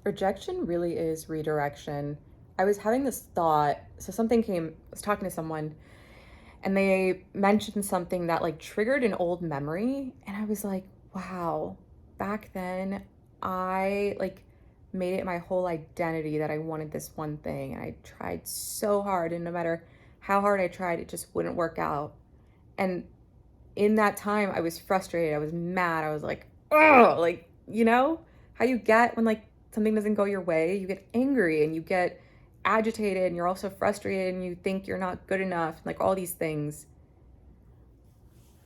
Rejection really is redirection. I was having this thought. So I was talking to someone and they mentioned something that like triggered an old memory. And I was like, wow, back then I like made it my whole identity that I wanted this one thing. And I tried so hard. And no matter how hard I tried, it just wouldn't work out. And in that time, I was frustrated. I was mad. I was like, oh, like, how you get when like something doesn't go your way? You get angry and you get agitated and you're also frustrated and you think you're not good enough, like all these things.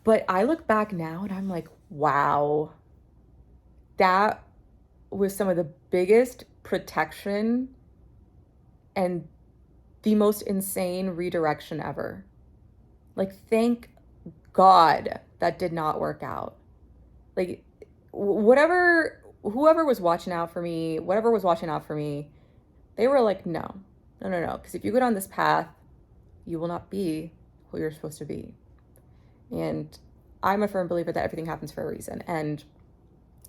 But I look back now and I'm like, wow, that was some of the biggest protection and the most insane redirection ever. Like, thank God that did not work out. Like, whoever was watching out for me, whatever was watching out for me, they were like, no, no, no, no. Because if you go down this path, you will not be who you're supposed to be. And I'm a firm believer that everything happens for a reason and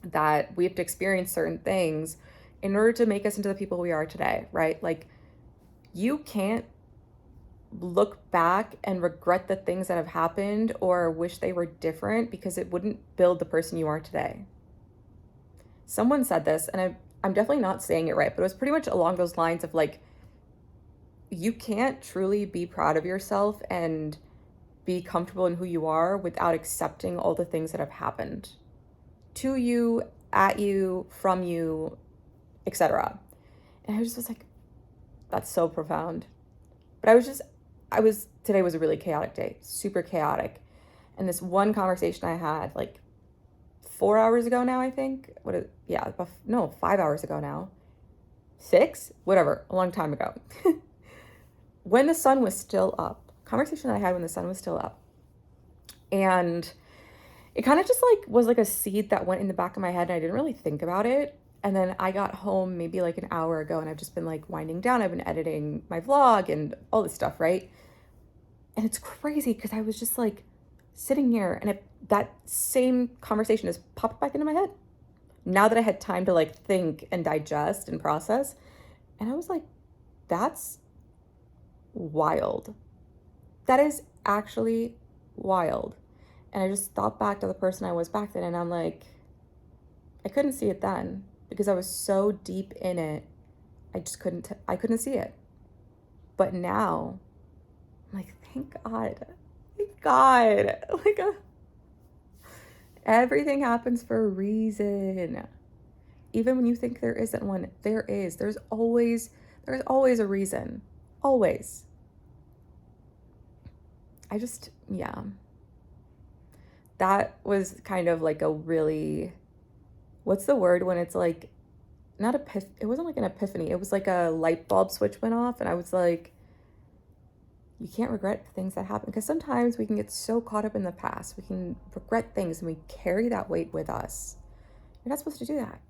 that we have to experience certain things in order to make us into the people we are today, right? Like, you can't look back and regret the things that have happened or wish they were different because it wouldn't build the person you are today. Someone said this, and I'm definitely not saying it right, but it was pretty much along those lines of like, you can't truly be proud of yourself and be comfortable in who you are without accepting all the things that have happened to you, at you, from you, etc. And I just was like, that's so profound. But today was a really chaotic day, super chaotic. And this one conversation I had like 4 hours ago now, I think. Yeah, no, 5 hours ago now. 6? Whatever, a long time ago. When the sun was still up. Conversation that I had when the sun was still up. And it kind of just like was like a seed that went in the back of my head and I didn't really think about it. And then I got home maybe like an hour ago and I've just been like winding down. I've been editing my vlog and all this stuff, right? And it's crazy because I was just like sitting here and that same conversation has popped back into my head now that I had time to like think and digest and process. And I was like, that's wild. That is actually wild. And I just thought back to the person I was back then and I'm like, I couldn't see it then because I was so deep in it. I couldn't see it. But now I'm like, thank God. Thank God. Like everything happens for a reason. Even when you think there isn't one, there is. There's always a reason. Always. Yeah. That was kind of like a really, what's the word when it's like, it wasn't like an epiphany. It was like a light bulb switch went off and I was like, you can't regret the things that happen because sometimes we can get so caught up in the past. We can regret things and we carry that weight with us. You're not supposed to do that.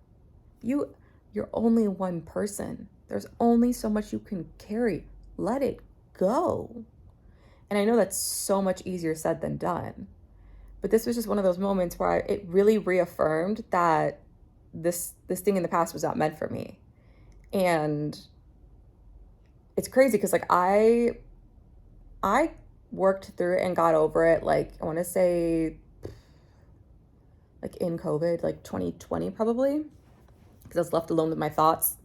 You're only one person. There's only so much you can carry. Let it go. And I know that's so much easier said than done. But this was just one of those moments where it really reaffirmed that this thing in the past was not meant for me. And it's crazy because like I worked through it and got over it, like I want to say like in COVID, like 2020 probably, because I was left alone with my thoughts.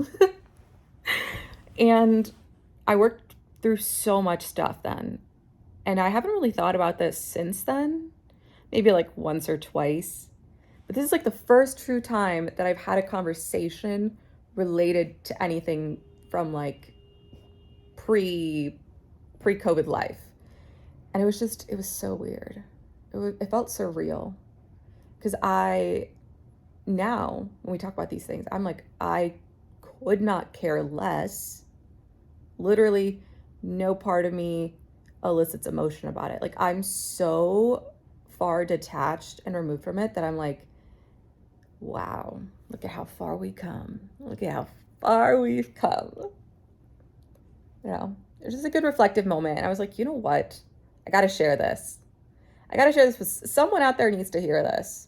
And I worked through so much stuff then. And I haven't really thought about this since then, maybe like once or twice. But this is like the first true time that I've had a conversation related to anything from like pre-COVID life. And it was so weird. It felt surreal. Because now, when we talk about these things, I'm like, I could not care less. Literally, no part of me elicits emotion about it. Like, I'm so far detached and removed from it that I'm like, wow, look at how far we come. Look at how far we've come. You know, it was just a good reflective moment. And I was like, you know what? I got to share this. I got to share this with someone out there needs to hear this.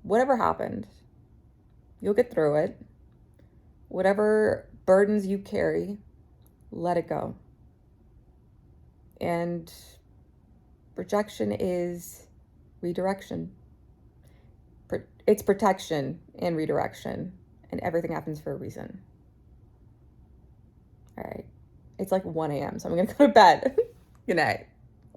Whatever happened, you'll get through it. Whatever burdens you carry, let it go. And rejection is redirection. It's protection and redirection, and everything happens for a reason. All right. It's like 1 a.m., so I'm going to go to bed. Good night.